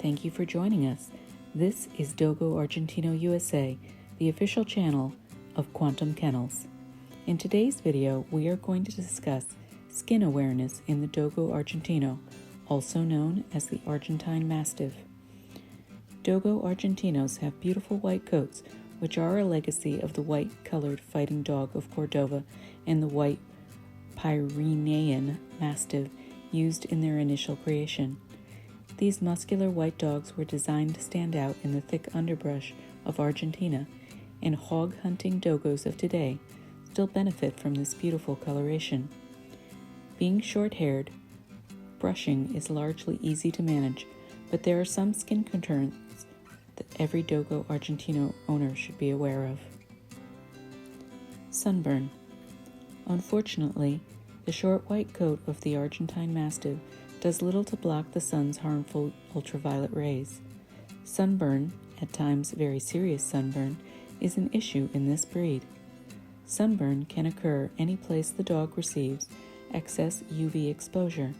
Thank you for joining us. This is Dogo Argentino USA, the official channel of Quantum Kennels. In today's video, we are going to discuss skin awareness in the Dogo Argentino, also known as the Argentine Mastiff. Dogo Argentinos have beautiful white coats, which are a legacy of the white-colored fighting dog of Cordova and the white Pyrenean Mastiff used in their initial creation. These muscular white dogs were designed to stand out in the thick underbrush of Argentina, and hog-hunting dogos of today still benefit from this beautiful coloration. Being short-haired, brushing is largely easy to manage, but there are some skin concerns that every Dogo Argentino owner should be aware of. Sunburn. Unfortunately, the short white coat of the Argentine Mastiff does little to block the sun's harmful ultraviolet rays. Sunburn, at times very serious sunburn, is an issue in this breed. Sunburn can occur any place the dog receives excess UV exposure.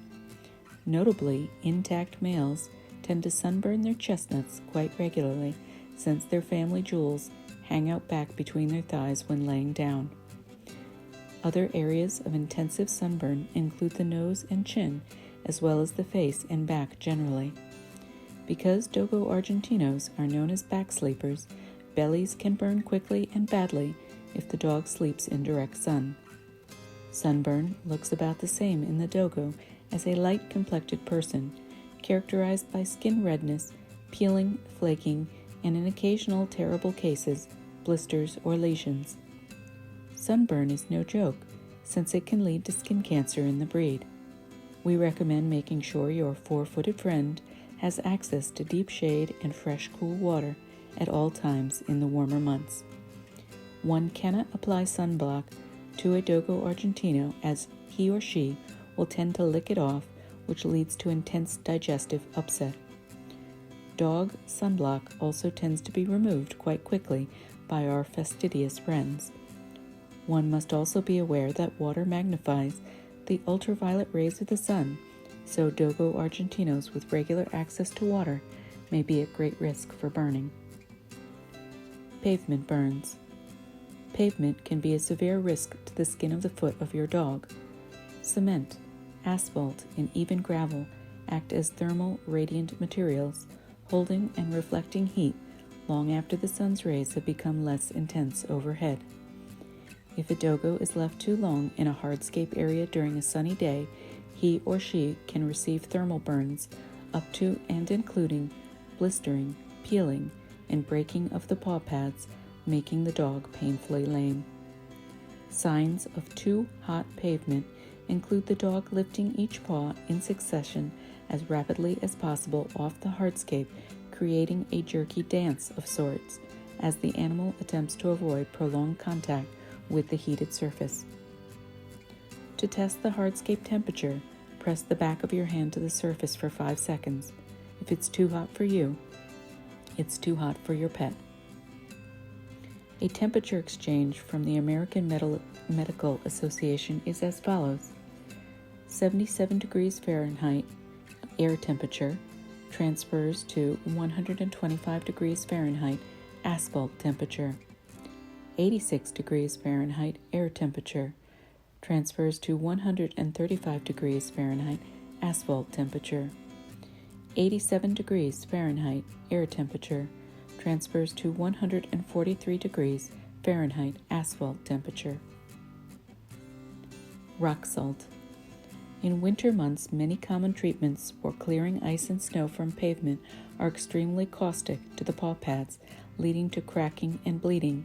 Notably, intact males tend to sunburn their chestnuts quite regularly, since their family jewels hang out back between their thighs when laying down. Other areas of intensive sunburn include the nose and chin, as well as the face and back generally. Because Dogo Argentinos are known as back sleepers, bellies can burn quickly and badly if the dog sleeps in direct sun. Sunburn looks about the same in the Dogo as a light-complected person, characterized by skin redness, peeling, flaking, and in occasional terrible cases, blisters or lesions. Sunburn is no joke, since it can lead to skin cancer in the breed. We recommend making sure your four-footed friend has access to deep shade and fresh, cool water at all times in the warmer months. One cannot apply sunblock to a Dogo Argentino, as he or she will tend to lick it off, which leads to intense digestive upset. Dog sunblock also tends to be removed quite quickly by our fastidious friends. One must also be aware that water magnifies the ultraviolet rays of the sun, so Dogo Argentinos with regular access to water may be at great risk for burning. Pavement burns. Pavement can be a severe risk to the skin of the foot of your dog. Cement, asphalt, and even gravel act as thermal radiant materials, holding and reflecting heat long after the sun's rays have become less intense overhead. If a dogo is left too long in a hardscape area during a sunny day, he or she can receive thermal burns up to and including blistering, peeling, and breaking of the paw pads, making the dog painfully lame. Signs of too hot pavement include the dog lifting each paw in succession as rapidly as possible off the hardscape, creating a jerky dance of sorts, as the animal attempts to avoid prolonged contact with the heated surface. To test the hardscape temperature, press the back of your hand to the surface for 5 seconds. If it's too hot for you, it's too hot for your pet. A temperature exchange from the American Medical Association is as follows: 77 degrees Fahrenheit air temperature transfers to 125 degrees Fahrenheit asphalt temperature. 86 degrees Fahrenheit air temperature transfers to 135 degrees Fahrenheit asphalt temperature. 87 degrees Fahrenheit air temperature transfers to 143 degrees Fahrenheit asphalt temperature. Rock salt. In winter months, many common treatments for clearing ice and snow from pavement are extremely caustic to the paw pads, leading to cracking and bleeding.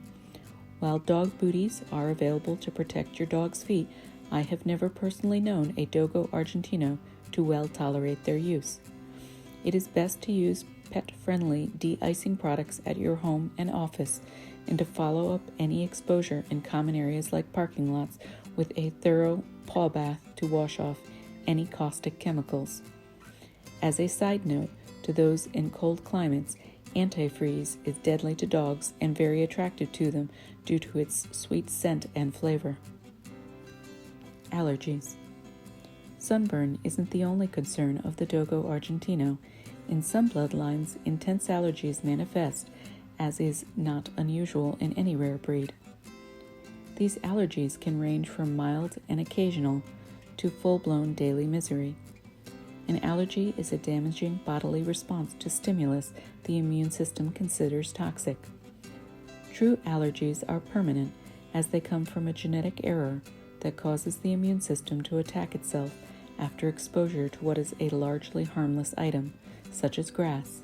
While dog booties are available to protect your dog's feet, I have never personally known a Dogo Argentino to well tolerate their use. It is best to use pet-friendly de-icing products at your home and office, and to follow up any exposure in common areas like parking lots with a thorough paw bath to wash off any caustic chemicals. As a side note, to those in cold climates, antifreeze is deadly to dogs and very attractive to them due to its sweet scent and flavor. Allergies. Sunburn isn't the only concern of the Dogo Argentino. In some bloodlines, intense allergies manifest, as is not unusual in any rare breed. These allergies can range from mild and occasional to full-blown daily misery. An allergy is a damaging bodily response to stimulus the immune system considers toxic. True allergies are permanent, as they come from a genetic error that causes the immune system to attack itself after exposure to what is a largely harmless item, such as grass.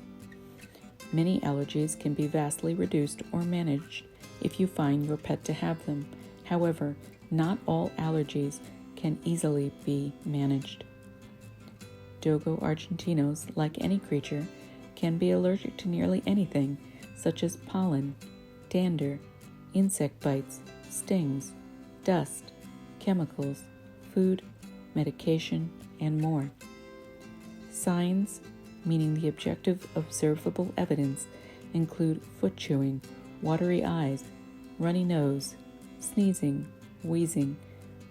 Many allergies can be vastly reduced or managed if you find your pet to have them. However, not all allergies can easily be managed. Dogo Argentinos, like any creature, can be allergic to nearly anything, such as pollen, dander, insect bites, stings, dust, chemicals, food, medication, and more. Signs, meaning the objective observable evidence, include foot chewing, watery eyes, runny nose, sneezing, wheezing,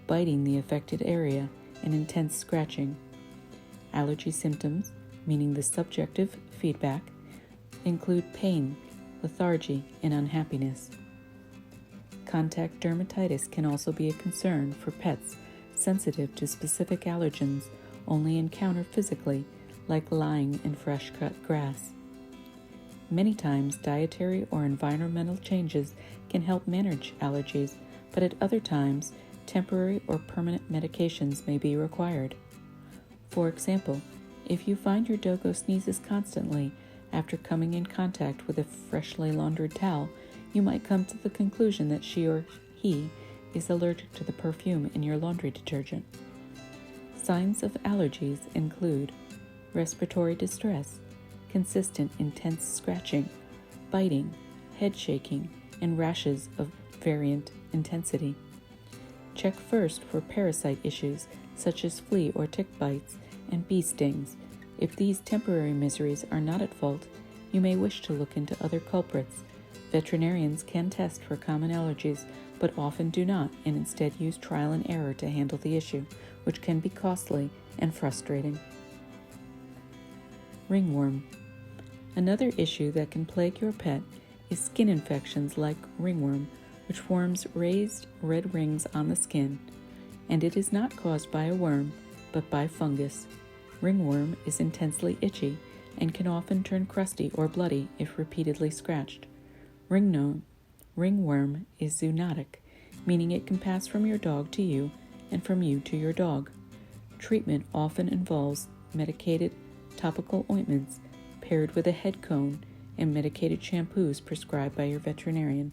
biting the affected area, and intense scratching. Allergy symptoms, meaning the subjective feedback, include pain, lethargy, and unhappiness. Contact dermatitis can also be a concern for pets sensitive to specific allergens only encountered physically, like lying in fresh-cut grass. Many times, dietary or environmental changes can help manage allergies, but at other times, temporary or permanent medications may be required. For example, if you find your dogo sneezes constantly after coming in contact with a freshly laundered towel, you might come to the conclusion that she or he is allergic to the perfume in your laundry detergent. Signs of allergies include respiratory distress, consistent intense scratching, biting, head shaking, and rashes of variant intensity. Check first for parasite issues such as flea or tick bites and bee stings. If these temporary miseries are not at fault, you may wish to look into other culprits. Veterinarians can test for common allergies, but often do not, and instead use trial and error to handle the issue, which can be costly and frustrating. Ringworm. Another issue that can plague your pet is skin infections like ringworm, which forms raised red rings on the skin, and it is not caused by a worm, but by fungus. Ringworm is intensely itchy and can often turn crusty or bloody if repeatedly scratched. Ringworm is zoonotic, meaning it can pass from your dog to you and from you to your dog. Treatment often involves medicated topical ointments paired with a head cone and medicated shampoos prescribed by your veterinarian.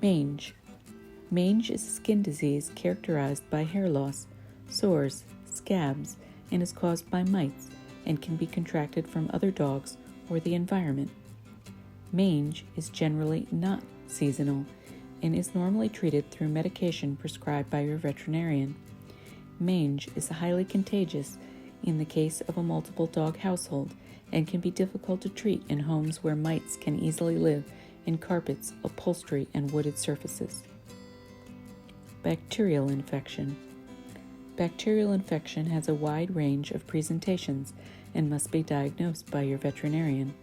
Mange. Mange is a skin disease characterized by hair loss, sores, scabs, and is caused by mites and can be contracted from other dogs or the environment. Mange is generally not seasonal and is normally treated through medication prescribed by your veterinarian. Mange is highly contagious in the case of a multiple dog household and can be difficult to treat in homes where mites can easily live in carpets, upholstery, and wooded surfaces. Bacterial infection. Bacterial infection has a wide range of presentations and must be diagnosed by your veterinarian.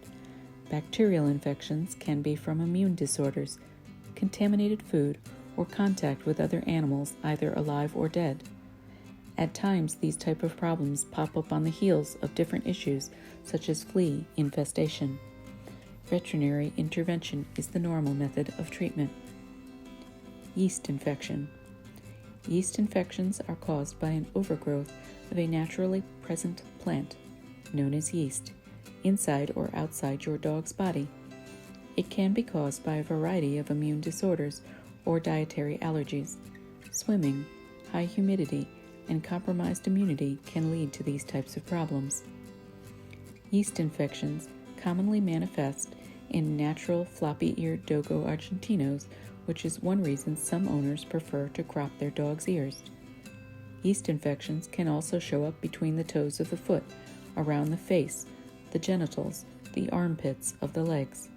Bacterial infections can be from immune disorders, contaminated food, or contact with other animals, either alive or dead. At times, these type of problems pop up on the heels of different issues, such as flea infestation. Veterinary intervention is the normal method of treatment. Yeast infection. Yeast infections are caused by an overgrowth of a naturally present plant, known as yeast, inside or outside your dog's body. It can be caused by a variety of immune disorders or dietary allergies. Swimming, high humidity, and compromised immunity can lead to these types of problems. Yeast infections commonly manifest in natural floppy-eared Dogo Argentinos, which is one reason some owners prefer to crop their dog's ears. Yeast infections can also show up between the toes of the foot, around the face, the genitals, the armpits of the legs.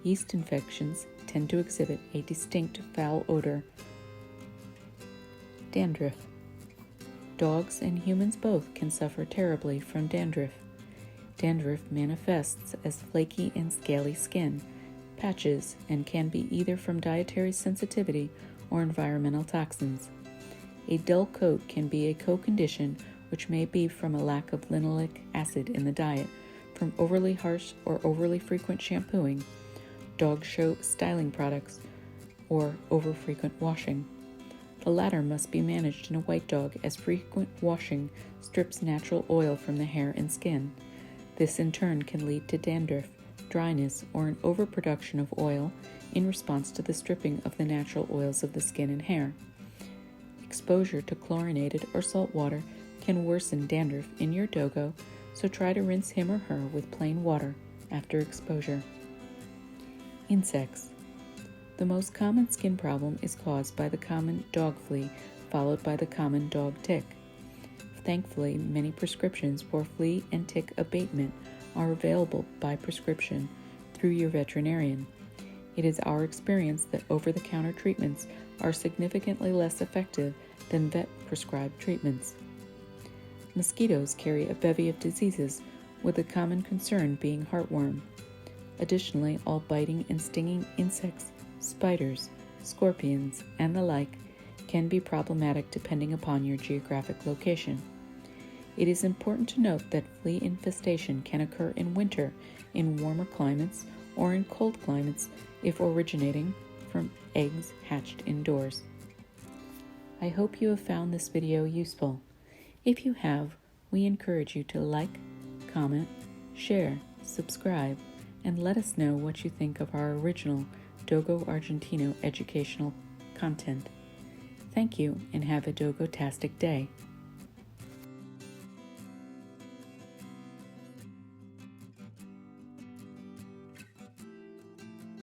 Yeast infections tend to exhibit a distinct foul odor. Dandruff. Dogs and humans both can suffer terribly from dandruff. Dandruff manifests as flaky and scaly skin, patches, and can be either from dietary sensitivity or environmental toxins. A dull coat can be a co-condition, which may be from a lack of linoleic acid in the diet, from overly harsh or overly frequent shampooing, dog show styling products, or over-frequent washing. The latter must be managed in a white dog, as frequent washing strips natural oil from the hair and skin. This in turn can lead to dandruff, dryness, or an overproduction of oil in response to the stripping of the natural oils of the skin and hair. Exposure to chlorinated or salt water can worsen dandruff in your dogo, so try to rinse him or her with plain water after exposure. Insects. The most common skin problem is caused by the common dog flea, followed by the common dog tick. Thankfully, many prescriptions for flea and tick abatement are available by prescription through your veterinarian. It is our experience that over-the-counter treatments are significantly less effective than vet-prescribed treatments. Mosquitoes carry a bevy of diseases, with the common concern being heartworm. Additionally, all biting and stinging insects, spiders, scorpions, and the like can be problematic depending upon your geographic location. It is important to note that flea infestation can occur in winter in warmer climates or in cold climates if originating from eggs hatched indoors. I hope you have found this video useful. If you have, we encourage you to like, comment, share, subscribe, and let us know what you think of our original Dogo Argentino educational content. Thank you and have a Dogo-tastic day.